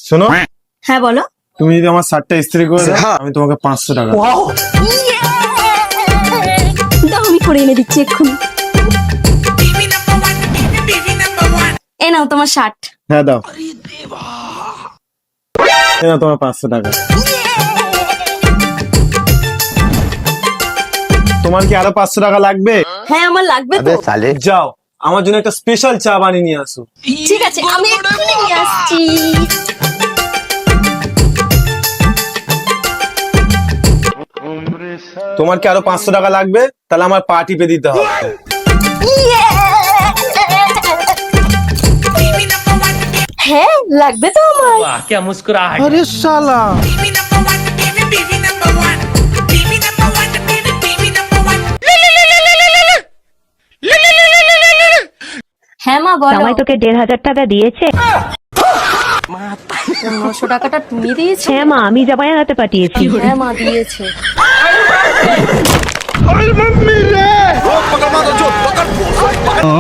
শোনো, হ্যাঁ বলো। তুমি যদি আমার শার্টটা ইস্ত্রি করে দাও আমি তোমাকে 500 টাকা দেবো। দাও, আমি করে এনে দিচ্ছি এক্ষুনি। এই নাও তোমার শার্ট। হ্যাঁ দাও। এই নাও তোমার 500 টাকা। তোমার কি আরো 500 টাকা লাগবে? হ্যাঁ আমার লাগবে তো। যাও, আমার জন্য একটা স্পেশাল চা বানিয়ে নিয়ে আসো। ঠিক আছে, আমি এক্ষুনি নিয়ে আসছি। তোমার কি আরো 500 টাকা লাগবে? তাহলে আমার পা টিপে দিতে হবে। হ্যাঁ লাগবে তো আমার। वाह क्या मुस्कुराहट। আরে শালা, হ্যাঁ মা বলো। জামাই তোকে 1500 টাকা দিয়েছে? 1500 টাকাটা তুমি দিয়েছো? হ্যাঁ মা, আমি জামাইয়ের হাতে পাঠিয়েছি। হ্যাঁ মা দিয়েছে। ও